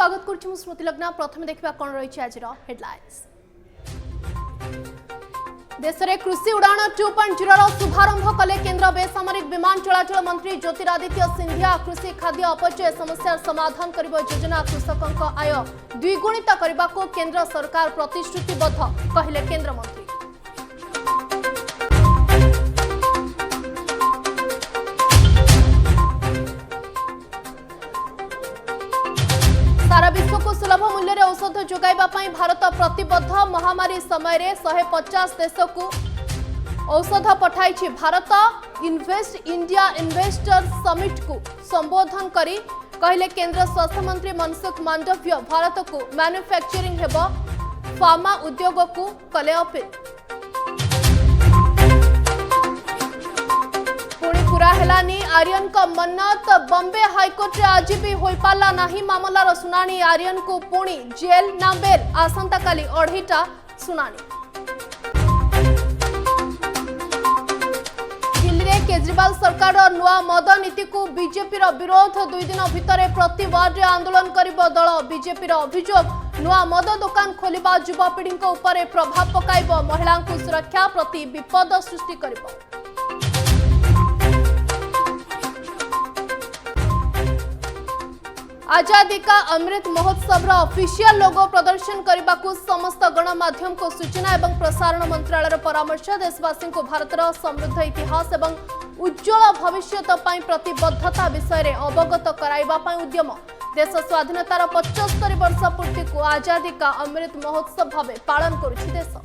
स्वागत करुछि स्मृति लग्ना। प्रथम देखा कौन रही आज हेडलाइंस। देश में कृषि उड़ान 2.0 शुभारंभ कले केंद्र बेसामरिक विमान चलाचल मंत्री ज्योतिरादित्य सिंधिया। कृषि खाद्य अपचय समस्या समाधान करिबो योजना। कृषकों आय द्विगुणित करने को केंद्र सरकार प्रतिश्रुतिबद्ध कहले केंद्र मंत्री। सारा विश्व को सुलभ मूल्य औषध जोगाइबा पई भारत प्रतिबद्ध। महामारी समय रे 150 देश को औषध पठाई Bharat. Invest India investors summit को संबोधन करी कहले केंद्र स्वास्थ्य मंत्री मनसुख मांडव्य। भारत को मैन्युफैक्चरिंग हेबो फार्मा उद्योग को कले अपील। पूरा हेलानी आर्यन का मन्नत। बॉम्बे हाईकोर्ट रे आज भी होई पाला नाही मामलार सुनानी। आर्यन को पुणी जेल ना बेल आसंता काली 2:30 सुनानी। दिल्ली रे केजरीवाल सरकार नुआ मद नीति को बीजेपी विरोध। 2 दिन भितर प्रतिवाद आंदोलन करिबो दल। बीजेपी अभियोग नुआ मद दुकान खोलिबा युवापीढ़ी उपरे प्रभाव पकाइबो। महिला को सुरक्षा प्रति विपद सृष्टि करिबो। आजादी का अमृत महोत्सव ऑफिशियल लोगो प्रदर्शन करने को समस्त गणमाध्यम को सूचना एवं प्रसारण मंत्रालय परामर्श। देशवासी को भारतर समृद्ध इतिहास एवं उज्जवल भविष्य प्रतिबद्धता विषय में अवगत कराइबा उद्यम। देश स्वाधीनतार 75 वर्ष पूर्ति को आजादी का अमृत महोत्सव भाव पालन करुछि देश।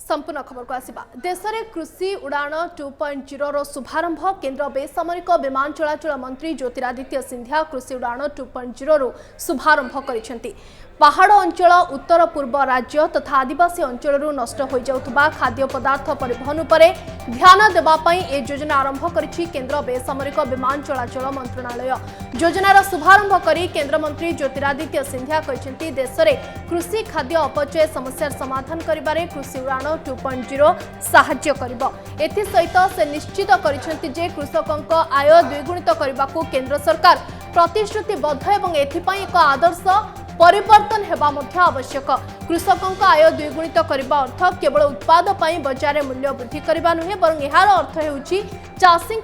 संपूर्ण खबर को आसिबा। देश में कृषि उड़ान 2.0 शुभारंभ केंद्र बेसामरिक विमान चलाचल मंत्री ज्योतिरादित्य सिंधिया कृषि उड़ान 2.0 शुभारंभ करिसेंती। पहाड़ अंचल उत्तर पूर्व राज्य तथा आदिवासी अंचल नष्ट हो जाउथबा खाद्य पदार्थ परिवहन उपरे ध्यान देबा पई ए योजना आरंभ करिछि केंद्र बेसामरिक विमान चलाचल मंत्रणालय। योजनार शुभारंभ करी केंद्र मंत्री ज्योतिरादित्य सिंधिया कहिसेंती देश में कृषि खाद्य अपचय समस्या समाधान करिबारे कृषि उड़ान 2.0 साहाय्य करिबो। एथि सहित से निश्चित करिसेंती जे कृषकों आय द्विगुणित करने को केंद्र सरकार प्रतिश्रुतिबद्ध एवं एथिपई एक आदर्श परिवर्तन हेबा मध्य आवश्यक। कृषकों आय द्विगुणित करने अर्थ केवल उत्पाद पई बाजार मूल्य वृद्धि करबा नुहे बरं एहार अर्थ हेउची चाषी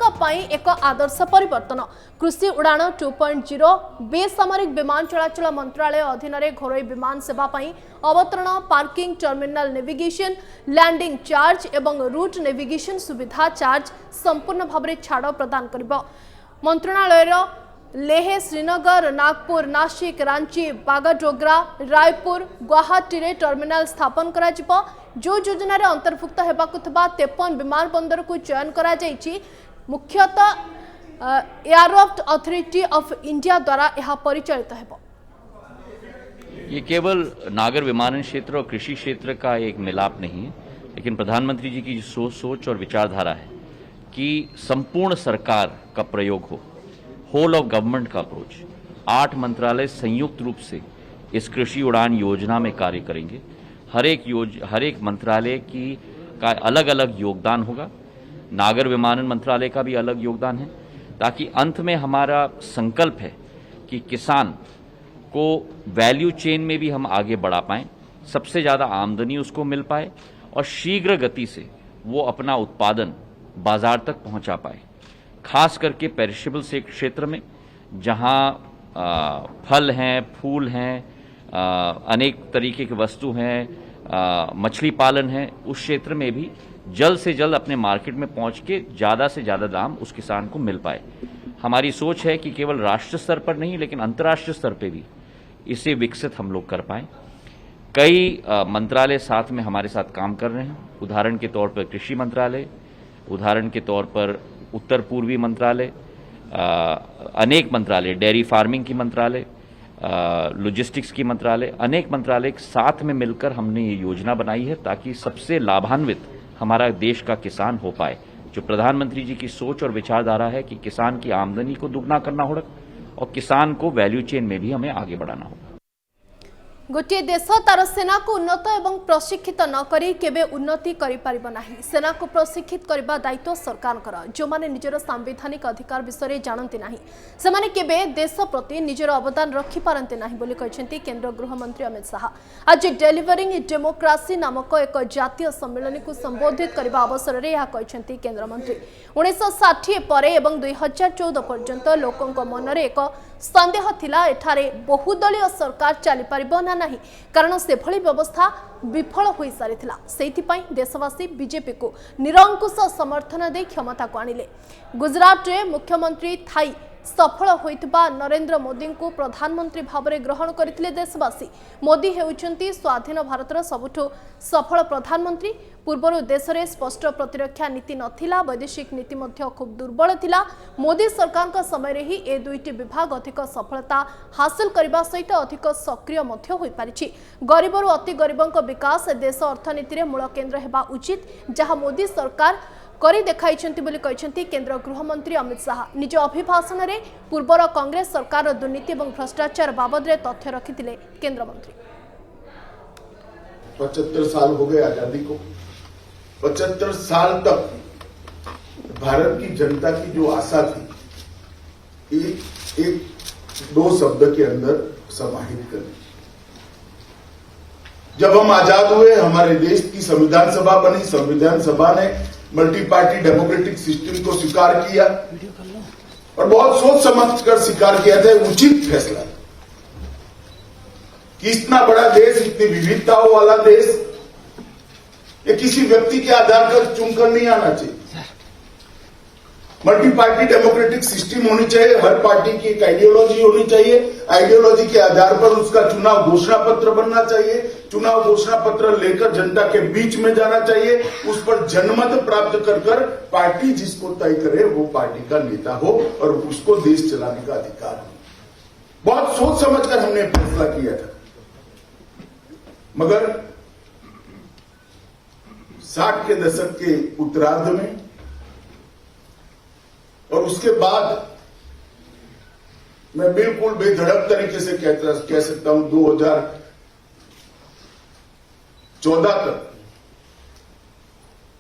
एक आदर्श परिवर्तन। कृषि उड़ान 2.0 बेसामरिक विमान चलाचल मंत्रालय अधीन रे घरोई विमान सेवा पई अवतरण parking terminal navigation landing charge एवं रूट नेविगेशन सुविधा चार्ज संपूर्ण भाव में छाड़ प्रदान करिबो। मंत्रणालय लेह श्रीनगर नागपुर नासिक रांची बागाडोगरा रायपुर गुवाहाटी रे टर्मिनाल स्थापन करा जिवो। जो योजना रे अंतर्भुक्त हेबाकु थबा 53 विमान बंदर को चयन करा जायछि। मुख्यतः एयरक्राफ्ट अथॉरिटी ऑफ इंडिया द्वारा यह परिचालित हेबो। ये केवल नागर विमानन क्षेत्र और कृषि क्षेत्र का एक मिलाप नहीं है, लेकिन प्रधानमंत्री जी की सोच और विचारधारा है कि संपूर्ण सरकार का प्रयोग हो, होल ऑफ गवर्नमेंट का अप्रोच। 8 मंत्रालय संयुक्त रूप से इस कृषि उड़ान योजना में कार्य करेंगे। हर एक मंत्रालय का अलग अलग योगदान होगा। नागर विमानन मंत्रालय का भी अलग योगदान है, ताकि अंत में हमारा संकल्प है कि किसान को वैल्यू चेन में भी हम आगे बढ़ा पाएं, सबसे ज़्यादा आमदनी उसको मिल पाए और शीघ्र गति से वो अपना उत्पादन बाजार तक पहुंचा पाए। खास करके पेरिशेबल से क्षेत्र में जहां फल हैं, फूल हैं, अनेक तरीके की वस्तु हैं, मछली पालन है, उस क्षेत्र में भी जल्द से जल्द अपने मार्केट में पहुंच के ज़्यादा से ज़्यादा दाम उस किसान को मिल पाए। हमारी सोच है कि केवल राष्ट्र स्तर पर नहीं लेकिन अंतर्राष्ट्रीय स्तर पर भी इसे विकसित हम लोग कर पाएँ। कई मंत्रालय साथ में हमारे साथ काम कर रहे हैं। उदाहरण के तौर पर कृषि मंत्रालय, उदाहरण के तौर पर उत्तर पूर्वी मंत्रालय, अनेक मंत्रालय, डेयरी फार्मिंग की मंत्रालय, लॉजिस्टिक्स की मंत्रालय, अनेक मंत्रालय साथ में मिलकर हमने ये योजना बनाई है ताकि सबसे लाभान्वित हमारा देश का किसान हो पाए। जो प्रधानमंत्री जी की सोच और विचारधारा है कि किसान की आमदनी को दुगना करना होगा और किसान को वैल्यू चेन में भी हमें आगे बढ़ाना होगा। गोटे देश तार सेना को उन्नत एवं प्रशिक्षित न करी केबे उन्नति करि परिबो नाही। सेना को प्रशिक्षित करबा दायित्व सरकारकर, जो माने निजर सांविधानिक अधिकार विषय जानते नाही से माने केबे देश प्रति निजर अवदान रखि पारंते नाही बोली कहछन्ती केंद्र गृह मंत्री अमित शाह। आज डेलिवरिंग डेमोक्रेसी नामक एक जातीय सम्मेलन को संबोधित करबा अवसर रे यह कहछन्ती केंद्र मंत्री। 1960 परे एवं 2014 पर्यंत लोकंक मनरे एक संदेह थिला एठारे बहुदलीय सरकार चली पारिबो ना नहीं, कारण से भली व्यवस्था विफल होई सारिथिला। सेहिथिपई देशवासी बीजेपी को निरंकुश समर्थन दे क्षमता को आनिले। गुजरात रे मुख्यमंत्री थाई सफल होइतबा नरेंद्र मोदी को प्रधानमंत्री भावरे ग्रहण करथिले देशवासी। मोदी हेउचंती स्वाधीन भारतर सबुठो सफल प्रधानमंत्री। पूर्वर देश में स्पष्ट प्रतिरक्षा नीति नथिला, वैदेशिक नीति मध्य खूब दुर्बल थिला। मोदी सरकार का समय रे ही ए दुईटी विभाग अधिक सफलता हासिल करबा सहित अधिक सक्रिय मध्य होई पारिछि। गरीबरु अति गरीबंक विकास देश अर्थनीति रे मूल केंद्र हेबा उचित, जहां मोदी सरकार करी देखाइछन्ति बोली कहछन्ति केंद्र गृह मंत्री अमित शाह। निज अभिभाषण रे पूर्वर कांग्रेस सरकार दुर्नीति एवं भ्रष्टाचार बाबद रे तथ्य रखिथिले केंद्र मंत्री। 75 साल हो गए आजादी को। 75 साल तक भारत की जनता की जो आशा थी एक दो शब्द के अंदर समाहित करनी। जब हम आजाद हुए, हमारे देश की संविधान सभा बनी। संविधान सभा ने मल्टी पार्टी डेमोक्रेटिक सिस्टम को स्वीकार किया और बहुत सोच समझ कर स्वीकार किया था। उचित फैसला कि इतना बड़ा देश, इतनी विविधताओं वाला देश, ये किसी व्यक्ति के आधार पर चुनकर नहीं आना चाहिए। मल्टी पार्टी डेमोक्रेटिक सिस्टम होनी चाहिए। हर पार्टी की एक आइडियोलॉजी होनी चाहिए। आइडियोलॉजी के आधार पर उसका चुनाव घोषणा पत्र बनना चाहिए। चुनाव घोषणा पत्र लेकर जनता के बीच में जाना चाहिए। उस पर जनमत प्राप्त कर पार्टी जिसको तय करे वो पार्टी का नेता हो और उसको देश चलाने का अधिकार हो। बहुत सोच समझकर हमने फैसला किया था, मगर 60 के दशक के उत्तरार्ध में और उसके बाद मैं बिल्कुल बेधड़क तरीके से कह सकता हूं 2014 तक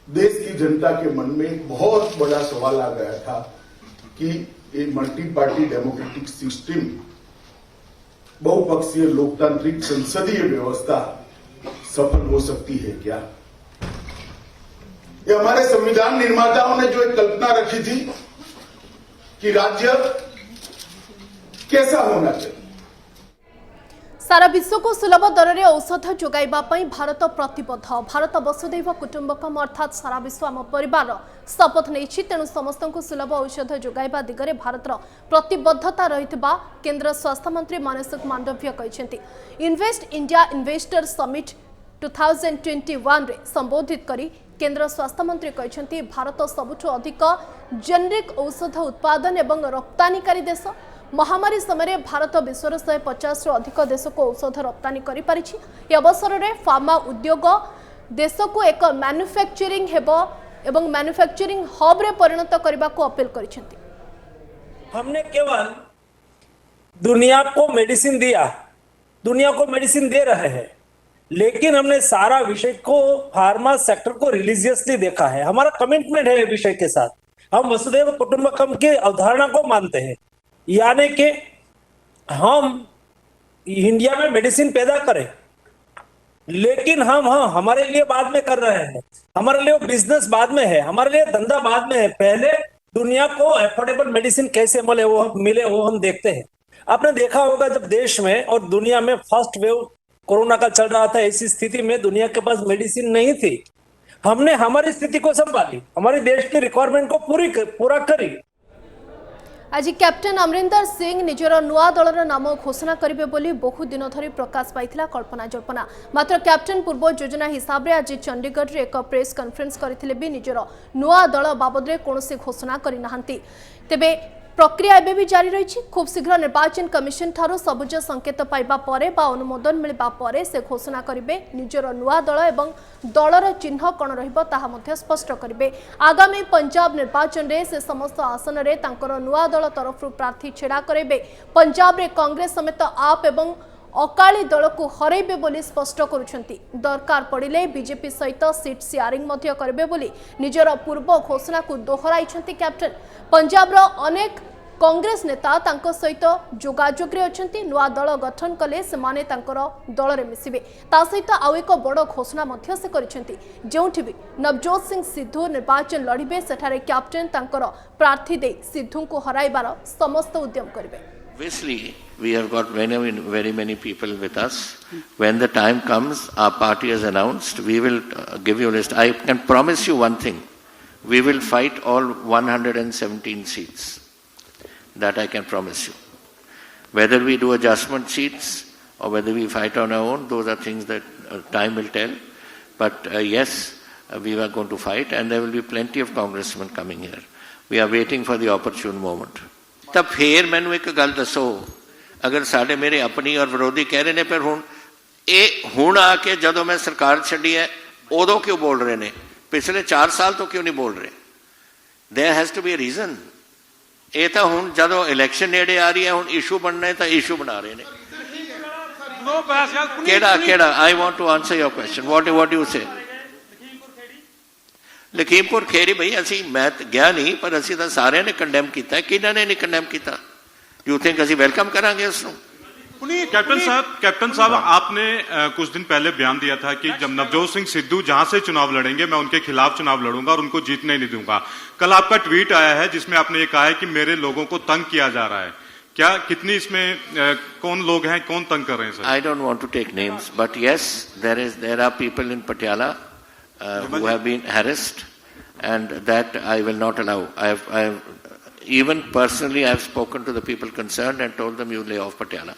देश की जनता के मन में एक बहुत बड़ा सवाल आ गया था कि ये मल्टी पार्टी डेमोक्रेटिक सिस्टम, बहुपक्षीय लोकतांत्रिक संसदीय व्यवस्था सफल हो सकती है क्या। ये हमारे संविधान निर्माताओं ने जो एक कल्पना रखी थी कि राज्य कैसा होना चाहिए। सारा विश्व को सुलभ दर में औषध जोगाइबा पई भारत प्रतिबद्ध। भारत वसुधैव कुटुंबकम अर्थात सारा विश्व आम परिवार शपथ नहीं। तेणु समस्त को सुलभ औषध जोगाइबा दिगरे भारतर प्रतिबद्धता रहितबा केंद्र स्वास्थ्य मंत्री मनसुख मांडव्य कहछन्ति। इन्वेस्ट इंडिया इन्वेस्टर समिट 2021 रे संबोधित करी केंद्र स्वास्थ्य मंत्री कहछन्ति भारत सबुठु अधिक जेनेरिक औषध उत्पादन एवं रप्तानीकारी देश। महामारी समय भारत विश्वर 150 रु अधिक देश को औषध रप्तानी करि पारिछि। ए अवसर रे फार्मा उद्योग देश को एक मैन्युफैक्चरिंग हेबो एवं मैन्युफैक्चरिंग हब रे परिणत करबा को अपील करिसेंति। हमने केवल दुनिया को मेडिसिन दिया, दुनिया को मेडिसिन दे रहे हैं, लेकिन हमने सारा विषय को, फार्मा सेक्टर को रिलीजियसली देखा है। हमारा कमिटमेंट है विषय के साथ। हम वसुधैव कुटुंबकम की अवधारणा को मानते हैं, यानी कि हम इंडिया में मेडिसिन पैदा करें, लेकिन हम हमारे लिए बाद में कर रहे हैं। हमारे लिए बिजनेस बाद में है, हमारे लिए धंधा बाद में है। पहले दुनिया को अफोर्डेबल मेडिसिन कैसे मिले वो हम देखते हैं। आपने देखा होगा जब देश में और दुनिया में फर्स्ट वेव कोरोना का चल रहा था, ऐसी स्थिति में दुनिया के पास मेडिसिन नहीं थी। हमने हमारी स्थिति को संभाली, हमारे देश की रिक्वायरमेंट को पूरा करी। आज कैप्टेन अमरिंदर सिंह निजर नुआ दलर नाम घोषणा करेंगे बोली बहु दिन धरी प्रकाश पाइथिला कल्पना जल्पना। मात्र कैप्टेन पूर्व योजना हिसाब रे आज चंडीगढ़ रे एक प्रेस कॉन्फ्रेंस करथिले भी निजर नुआ दल बाबद रे कोनोसी घोषणा करि नाहंती। तेबे प्रक्रिया एबे भी जारी रही। खूब शीघ्र निर्वाचन कमिशन ठारो सबुज संकेत पाइबा परे बा अनुमोदन मिलबा परे से घोषणा करिवे निजर नुआ दल एवं दलर चिन्ह कौन रहिबो ताहा मध्य स्पष्ट करिवे। आगामी पंजाब निर्वाचन रे से समस्त आसन रे तांकर नुआ दल तरफ प्रार्थी छेड़ा करेबे। पंजाब रे कांग्रेस समेत आप एवं अकाली दल को हरैबे बोली स्पष्ट करुछंती। दरकार पड़िले बीजेपी सहित सीट शेयरिंग मध्य करबे बोली निजर पूर्व घोषणा को दोहराइछंती कैप्टन। पंजाब रो अनेक कांग्रेस नेता तांको सहित जोगाजोग रे अछंती। नुआ दल गठन कले से माने तांकर दल रे मिसिबे। ता सहित आउ एक बड़ घोषणा मध्य से करिछंती जेउठी भी नवजोत सिंह सिद्धू निर्वाचन लड़िबे सेठारे कैप्टन तांकर प्रार्थी दे सिद्धू को हराइबार समस्त उद्यम करिबे। Obviously, we have got very many people with us. When the time comes, our party has announced, we will give you a list. I can promise you one thing. We will fight all 117 seats. That I can promise you. Whether we do adjustment seats or whether we fight on our own, those are things that time will tell. But yes, we are going to fight, and there will be plenty of congressmen coming here. We are waiting for the opportune moment. ਤਾਂ ਫੇਰ ਮੈਨੂੰ ਇੱਕ ਗੱਲ ਦੱਸੋ, ਅਗਰ ਸਾਡੇ ਮੇਰੇ ਆਪਣੀ ਔਰ ਵਿਰੋਧੀ ਕਹਿ ਰਹੇ ਨੇ ਪਰ ਹੁਣ ਆ ਕੇ ਜਦੋਂ ਮੈਂ ਸਰਕਾਰ ਛੱਡੀ ਹੈ ਉਦੋਂ ਕਿਉਂ ਬੋਲ ਰਹੇ ਨੇ, ਪਿਛਲੇ 4 ਸਾਲ ਤੋਂ ਕਿਉਂ ਨਹੀਂ ਬੋਲ ਰਹੇ? There has to be a reason. ਇਹ ਤਾਂ ਹੁਣ ਜਦੋਂ ਇਲੈਕਸ਼ਨ ਨੇੜੇ ਆ ਰਹੀ ਹੈ ਹੁਣ ਇਸ਼ੂ ਬਣਨਾ ਹੈ ਤਾਂ ਇਸ਼ੂ ਬਣਾ ਰਹੇ ਨੇ। ਕਿਹੜਾ I want to answer your question. What you say Lakhimpur खेरी भाई असी मैं गया नहीं पर असी तो सारे ने कंडेम किया, किन्हों ने नहीं कंडेम किया? यू थिंक असी वेलकम करांगे उसको? कैप्टन साहब आपने कुछ दिन पहले बयान दिया था कि जब नवजोत सिंह सिद्धू जहां से चुनाव लड़ेंगे मैं उनके खिलाफ चुनाव लड़ूंगा और उनको जीतने नहीं दूंगा। कल आपका ट्वीट आया है जिसमें आपने ये कहा है कि मेरे लोगों को तंग किया जा रहा है। क्या कितनी इसमें कौन लोग हैं, कौन तंग कर रहे हैं sir? I don't want to take names but yes there are people in Patiala who have been harassed, and that I will not allow. I have even personally I have spoken to the people concerned and told them you lay off Patiala.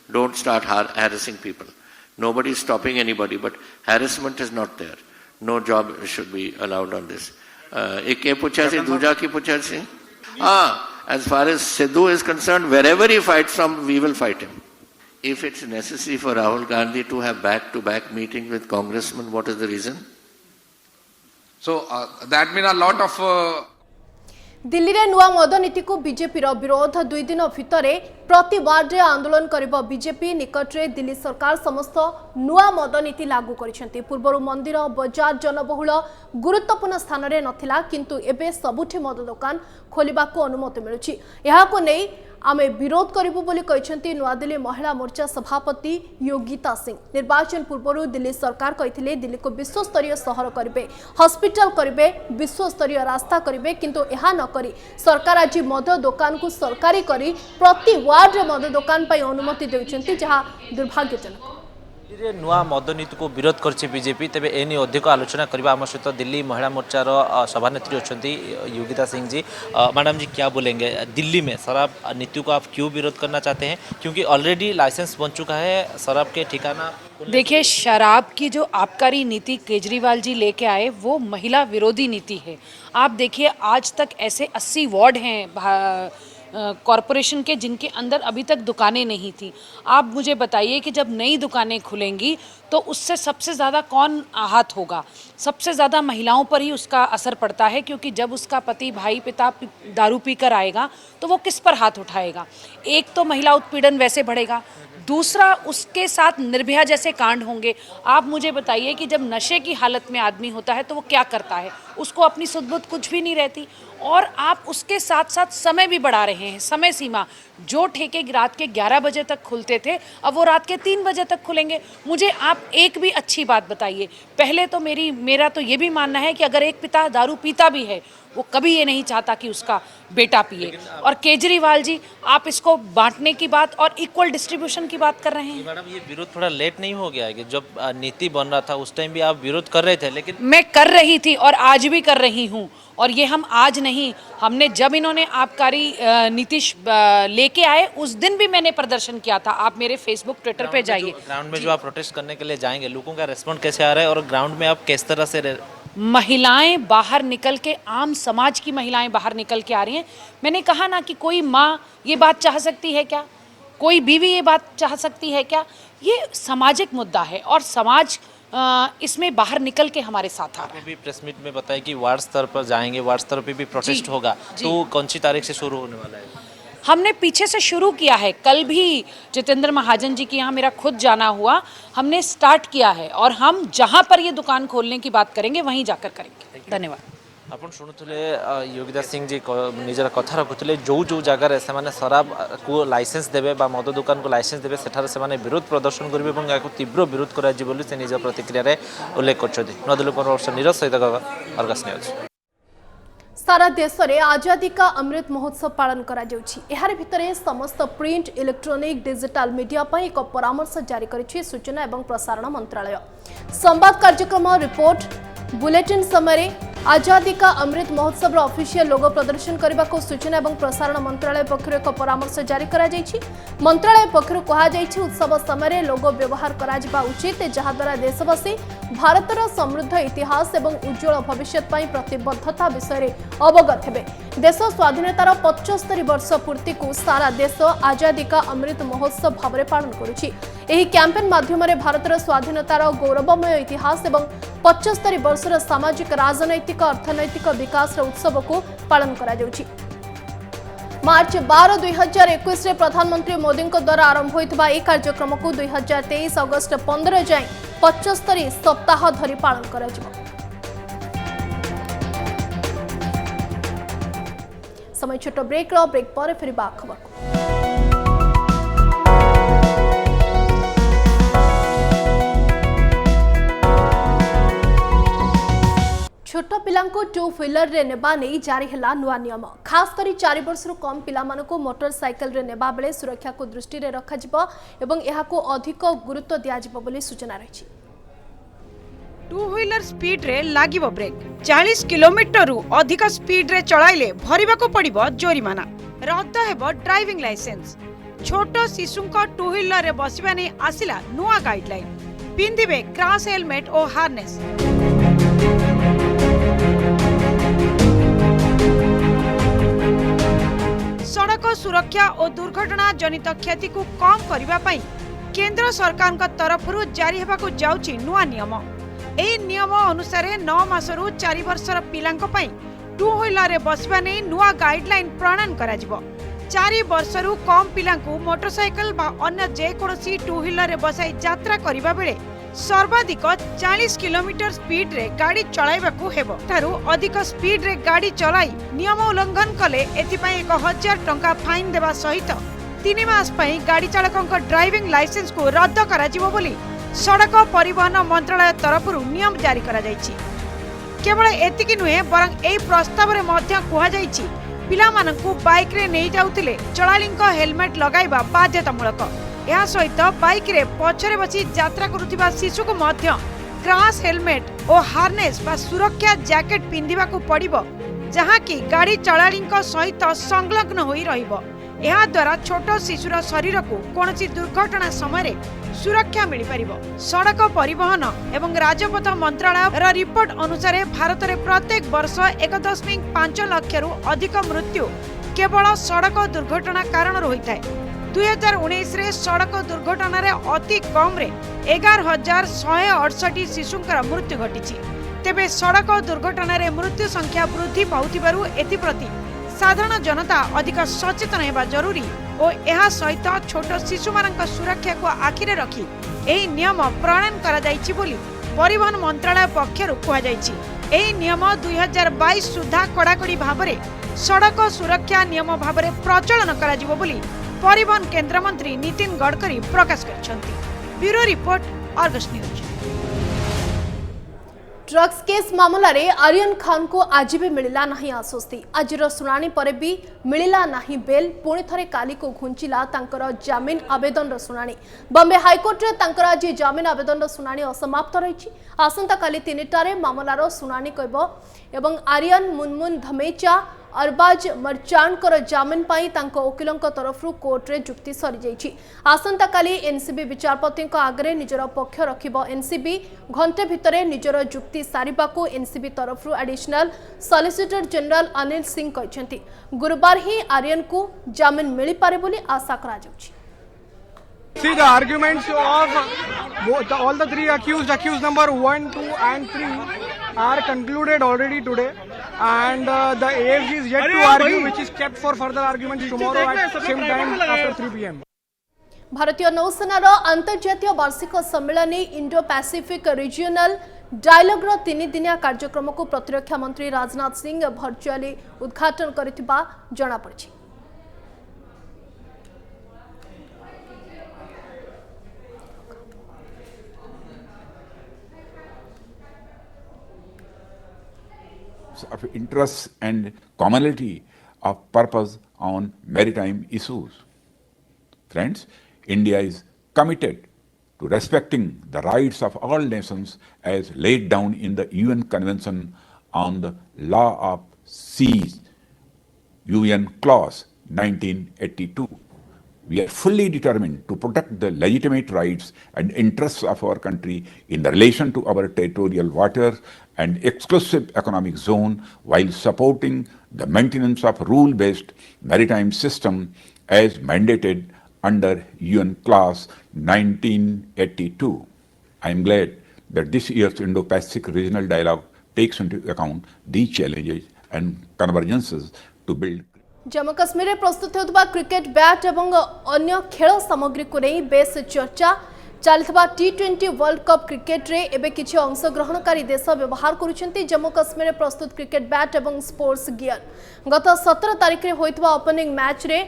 Don't start harassing people. Nobody is stopping anybody, but harassment is not there. No job should be allowed on this. एक ये पूछा सी, दूजा की पूछा सी। As far as Sidhu is concerned, wherever he fights from, we will fight him. If it's necessary for Rahul Gandhi to have back-to-back meetings with congressmen, what is the reason? So that means a lot of Delhi रे नुआ मद नीति को BJP रो विरोध 2 दिन भितर प्रति ward आंदोलन करिबो बीजेपी। निकट रे दिल्ली सरकार समस्त नुआ मद नीति लागू करिसेंती। पूर्वरु मंदिर बाजार जनबहुल गुरुत्वपूर्ण स्थान रे नथिला किंतु एबे सबुठी मद दुकान खोलिबा को अनुमति मिलुछि। एहा को नै आमे विरोध करिबु बोली कहिसेंती नुआ दिल्ली महिला मोर्चा सभापति योगिता सिंह। निर्वाचन पूर्व दिल्ली सरकार कहिथिले दिल्ली को विश्व स्तरीय शहर करिबे, हॉस्पिटल करिबे, विश्व स्तरीय रास्ता करिबे किंतु एहा न करी सरकार आज मद दुकान को सरकारी करी प्रति वार्ड मद दुकान पई अनुमति देउछंती जहा दुर्भाग्यजनक। नुआ मद नीति को विरोध करछि बीजेपी। तेबे एनी अधिक आलोचना करबा आम सहित दिल्ली महिला मोर्चार सभानेत्री अच्छी योगिता सिंह जी। मैडम जी क्या बोलेंगे, दिल्ली में शराब नीति को आप क्यों विरोध करना चाहते हैं? क्योंकि ऑलरेडी लाइसेंस बन चुका है शराब के ठिकाना। देखिए, शराब की जो आबकारी नीति केजरीवाल जी लेके आए वो महिला विरोधी नीति है। आप देखिए आज तक ऐसे 80 वार्ड हैं कॉरपोरेशन के जिनके अंदर अभी तक दुकानें नहीं थी। आप मुझे बताइए कि जब नई दुकानें खुलेंगी तो उससे सबसे ज़्यादा कौन आहत होगा? सबसे ज़्यादा महिलाओं पर ही उसका असर पड़ता है, क्योंकि जब उसका पति भाई पिता दारू पी कर आएगा तो वो किस पर हाथ उठाएगा? एक तो महिला उत्पीड़न वैसे बढ़ेगा, दूसरा उसके साथ निर्भया जैसे कांड होंगे। आप मुझे बताइए कि जब नशे की हालत में आदमी होता है तो वो क्या करता है? उसको अपनी सुध बुध कुछ भी नहीं रहती। और आप उसके साथ साथ समय भी बढ़ा रहे हैं, समय सीमा। जो ठेके रात के 11 बजे तक खुलते थे अब वो रात के 3 बजे तक खुलेंगे। मुझे आप एक भी अच्छी बात बताइए। पहले तो मेरा तो ये भी मानना है कि अगर एक पिता दारू पीता भी है वो कभी ये नहीं चाहता कि उसका बेटा पिए। और केजरीवाल जी आप इसको बांटने की बात और इक्वल डिस्ट्रीब्यूशन की बात कर रहे हैं। मैडम ये विरोध थोड़ा लेट नहीं हो गया है कि जब नीति बन रहा था उस टाइम भी आप विरोध कर रहे थे? लेकिन मैं कर रही थी और आज भी कर रही हूँ। और ये हम आज नहीं, हमने जब इन्होंने आबकारी नीति लेके आए उस दिन भी मैंने प्रदर्शन किया था। आप मेरे फेसबुक ट्विटर पे जाइए। ग्राउंड में जो आप प्रोटेस्ट करने के लिए जाएंगे लोगों का रेस्पॉन्स कैसे आ रहा है और ग्राउंड में आप किस तरह से महिलाएं बाहर निकल के, आम समाज की महिलाएं बाहर निकल के आ रही हैं। मैंने कहा ना कि कोई माँ ये बात चाह सकती है क्या? कोई बीवी ये बात चाह सकती है क्या? ये सामाजिक मुद्दा है और समाज इसमें बाहर निकल के हमारे साथ आ रहा है। भी प्रेस मीट में बताया कि वार्ड स्तर पर जाएंगे, वार्ड स्तर पे भी प्रोटेस्ट होगा। तो कौन सी तारीख से शुरू होने वाला है? हमने पीछे से शुरू किया है। कल भी जितेंद्र महाजन जी के यहाँ मेरा खुद जाना हुआ, हमने स्टार्ट किया है और हम जहाँ पर ये दुकान खोलने की बात करेंगे वहीं जाकर करेंगे। धन्यवाद। आपण शुणुले योगिता सिंह जी निजर कथा रखुले जो जो जगार से शराब को लाइसेंस देवे बा मद दुकान को लाइसेंस देवे सेठार से विरोध प्रदर्शन करेंगे और या तीव्र विरोध कर से निज प्रतिक्रिया उल्लेख कर नीरज सहित अर्गस न्यूज। सारा देश में आजादी का अमृत महोत्सव पालन करा जाउछि। एहार भितरे समस्त प्रिंट इलेक्ट्रॉनिक डिजिटल मीडिया पर एक परामर्श जारी करिछि सूचना एवं प्रसारण मंत्रालय। संवाद कार्यक्रम रिपोर्ट बुलेटिन समय आजादी का अमृत महोत्सव ऑफिशियल लोगो प्रदर्शन करने को सूचना एवं प्रसारण मंत्रालय पक्षर एक परामर्श जारी करा जाइछि। मंत्रालय पक्षर कहा जाइछि उत्सव समय लोगो व्यवहार करा जिबा उचित जहाद्वारा देशवासी भारतर समृद्ध इतिहास एवं उज्जवल भविष्य प्रतिबद्धता विषय अवगत हेबे। देश स्वाधीनतार 75 वर्ष पूर्ति को सारा देश आजादी का अमृत महोत्सव भाव में पालन करुछि। एही कैंपेन माध्यम भारतर स्वाधीनतार गौरवमय इतिहास एवं 75 वर्षर सामाजिक राजनैतिक अर्थनैतिक विकास उत्सव को पालन करा जाउछि। मार्च 12, 2021 प्रधानमंत्री मोदी द्वारा आरंभ होइतबा ए कार्यक्रम को 2023 अगस्त 15 जाए 75 सप्ताह धरी पालन करा जिवो। समय छोट ब्रेक पर फिर खबर। छोट पिलांको टू व्हीलर रे नेबा नहीं जारी हैला नुआ नियम। खास करी 4 वर्ष कम पिला मानको मोटरसाइकल रे नेबा बेले सुरक्षा को दृष्टि रे रखा जिवो एवं एहा को अधिक गुरुत्व दिया जिवो बोली सूचना रही। टू व्हीलर स्पीड रे लागिवो ब्रेक। 40 किलोमीटर रु अधिक स्पीड रे चलाइले भरिबा को पड़िबो जोरिमाना। रद्द हेबो ड्राइविंग लाइसेंस। छोट शिशुंको टू व्हीलर रे बसिबा नै आसिला नुआ गाइडलाइन। पिंदिबे क्रॉस हेलमेट और हार्नेस। सड़क सुरक्षा और दुर्घटना जनित क्षति को कम करबा पई केंद्र सरकार का तरफ जारी हेबाकु जाउछि नुआ नियम। एही नियम अनुसार 9 मासरु 4 वर्षर पिलांको पई टू व्हीलर रे बसबा नै नुआ गाइडलाइन प्रणयन करा जिवो। 4 वर्षरु कम पिलांको मोटरसाइकल बा अन्य जे कोनोसी टू व्हीलर रे बसाई यात्रा करिबा बेले सर्वाधिक 40 किलोमीटर स्पीड रे गाड़ी चलाइबाकू हेबो। थारु अधिक स्पीड रे गाड़ी चलाई नियम उल्लंघन कले एथिपाई 1000 टंका फाइन देबा सहित 3 मास पई गाड़ी चालकक ड्राइविंग लाइसेंस को रद्द करा जिवो बोली सड़क परिवहन मंत्रालय तरफ नियम जारी करा जायछि। केवल एतिकी नुहे बरं एई प्रस्ताव रे मध्य कुहा जायछि पिला मानकू बाइक रे नै जाउतिले चलालीक हेलमेट लगाइबा बाध्यतामूलक। यह सहित बाइक रे पछरे बसी यात्रा करुथिबा शिशु को मध्य क्रॉस हेलमेट और हार्नेस बा सुरक्षा जैकेट पिंधिबा को पड़िबो जहाँ की गाड़ी चलालीक सहित संलग्न होई रहिबो। यह द्वारा छोट शिशुर शरीर को कोनोसी दुर्घटना समय सुरक्षा मिल पारिबो। सड़क परिवहन एवं राजपथ मंत्रालय रिपोर्ट अनुसार भारत में प्रत्येक वर्ष 1.5 लाख रु अधिक मृत्यु केवल सड़क दुर्घटना कारण होता है। 2019 रे सड़क दुर्घटना रे अति कम रे 11,168 शिशुंकर मृत्यु घटी। तेबे सड़क दुर्घटना रे मृत्यु संख्या वृद्धि पाउथिबारु एथि प्रति साधारण जनता अधिक सचेतन हेबा जरूरी और यह सहित छोट शिशु मानक सुरक्षा को आखिरे रखी एही नियम प्रणयन करा जायछि बोली परिवहन मंत्रालय पक्षरु कुहा जायछि। एही नियम 2022 सुधा कड़ाकड़ी भाबरे सड़क सुरक्षा नियम भाबरे प्रचलन करा जिवो बोली परिवहन केंद्र मंत्री नितिन गडकरी प्रकाश करछन्ति। Bureau report Argus news. Drugs case मामला रे आर्यन खान को आज भी मिलला नहीं आश्वस्ति। आज शुणाणी पर भी मिलला नहीं बेल। पुणी थरे काली को घुंचिला तांकर जामिन आवेदन रो शुणाणी। बॉम्बे हाईकोर्ट रे तांकर आज जामिन आवेदन रो शुणाणी असमाप्त रही। आसंता काली 3टारे मामलार शुणाणी कइबो एवं आर्यन मुनमुन धमेचा अरबाज मर्चांकर जामिन पाई तांको वकीलंक तरफरु कोर्ट रे जुक्ति सरी जाइछि। आसंता काली एनसीबी विचारपति आगे निजर पक्ष रखिबो। एनसीबी घंटे भितरे निजर जुक्ति सारिबाकू एनसीबी तरफरु additional solicitor general Anil Singh कहछन्ति। गुरुवार ही आर्यन को जामिन मिली पारे बोली आशा करा जाउछि। See the arguments of all the three accused number 1, 2 and 3 are concluded already today. and the AFG is yet to argue, which is kept for further arguments tomorrow at same time after 3 p.m. भारतीय नौसेनार अंतर्जातीय वार्षिक सम्मेलन Indo Pacific रिजियनल dialogue 3 दिनिया कार्यक्रम को प्रतिरक्षा मंत्री Rajnath Singh virtually उद्घाटन करथिबा जणा पड़छि। Of interests and commonality of purpose on maritime issues. Friends, India is committed to respecting the rights of all nations as laid down in the UN Convention on the Law of Seas, UN Clause 1982. We are fully determined to protect the legitimate rights and interests of our country in relation to our territorial waters and exclusive economic zone while supporting the maintenance of rule-based maritime system as mandated under UN Clause 1982. I am glad that this year's Indo-Pacific Regional Dialogue takes into account these challenges and convergences to build. Jammu Kashmir में प्रस्तुत होता cricket bat और अन्य खेल सामग्री को नहीं base चर्चा चलता T20 वर्ल्ड कप क्रिकेट रे एबे किछि अंशग्रहणकारी देश व्यवहार करुछंती जम्मू काश्मीर में प्रस्तुत क्रिकेट बैट और स्पोर्ट्स गियर गत 17 तारिख रे होइतबा ओपनिंग मैच रे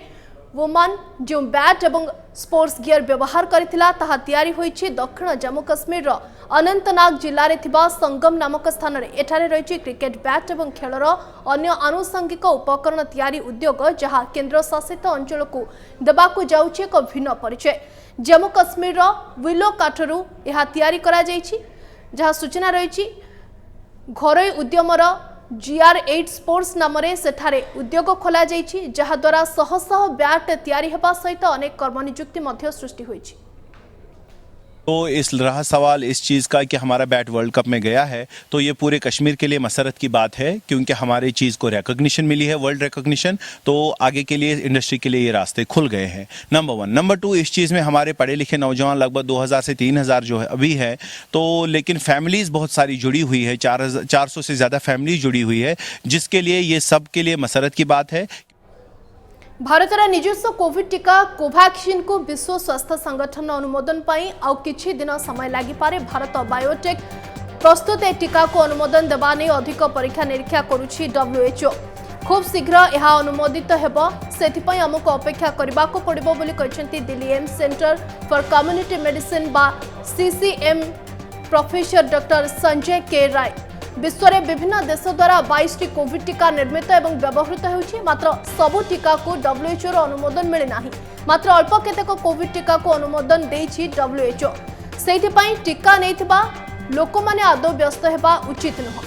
वुमन जो बैट और स्पोर्ट्स गियर व्यवहार करथिला ताहा तयारी होइछि दक्षिण जम्मू काश्मीर अनंतनाग जिल्ला रे थिबा संगम नामक स्थान रे एठारे रहिछि क्रिकेट बैट और खेलर अन्य आनुषंगिक उपकरण तयारी उद्योग जहां केंद्र शासित अंचल को देबाकू जाउछि एक भिन्न परिचय जम्मू काश्मीर विलो काठरू यह तयारी करा जाइछि जहां सूचना रहिछि घरोई उद्यमर GR8 स्पोर्ट्स नाम सेठारे उद्योग खोल जहाद्वारा शह शह बैट तैयारी हेबा सहित अनेक कर्मनियुक्ति मध्य सृष्टि होइछि। तो इस रहा सवाल इस चीज़ का कि हमारा बैट वर्ल्ड कप में गया है तो ये पूरे कश्मीर के लिए मसरत की बात है क्योंकि हमारी चीज़ को रिकॉग्निशन मिली है वर्ल्ड रिकॉग्निशन तो आगे के लिए इंडस्ट्री के लिए ये रास्ते खुल गए हैं नंबर 1 नंबर 2 इस चीज़ में हमारे पढ़े लिखे नौजवान लगभग 2000 से 3000 जो है अभी है तो लेकिन फैमिलीज़ बहुत सारी जुड़ी हुई है 400 से ज़्यादा फैमिली जुड़ी हुई है जिसके लिए ये सब के लिए मसरत की बात है। भारतर निजस्व कोविड टीका कोवैक्सीन को विश्व स्वास्थ्य संगठन अनुमोदन पाई आउ किछि दिन समय लागि पारे भारत बायोटेक प्रस्तुत ए टीका को अनुमोदन देबा नै अधिक परीक्षा निरीक्षा करूछि WHO खूब शीघ्र यह अनुमोदित हेबो सेथिपई हमको अपेक्षा करबा को पड़िबो बोली कहछंती Delhi AIIMS centre for community medicine बा CCM professor doctor Sanjay K Rai विश्व में विभिन्न देश द्वारा 22 कोविड टीका निर्मित और व्यवहृत होउछि मात्र सबु टीका को WHO अनुमोदन मिले नाही मात्र अल्प केतेक कोविड टीका को अनुमोदन देछि WHO सेहि पई टीका नैथिबा लोक माने आदौ व्यस्त हेबा उचित नह।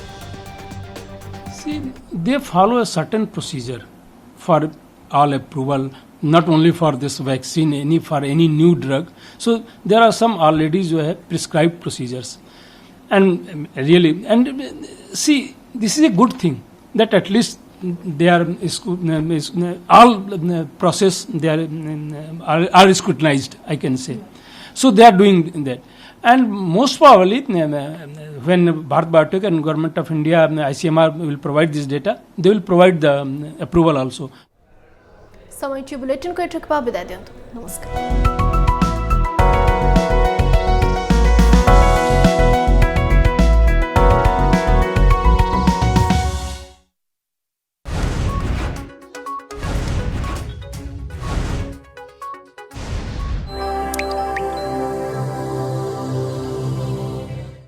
See, they follow a certain procedure for all approval, not only for this vaccine, for any new drug. So there are some already जो है prescribed procedures. And really, and see, this is a good thing that at least they are all process they are scrutinized, I can say. So they are doing that, and most probably when Bharat Biotech and Government of India, ICMR will provide this data, they will provide the approval also. समय bulletin को विदाय दियंतु नमस्कार।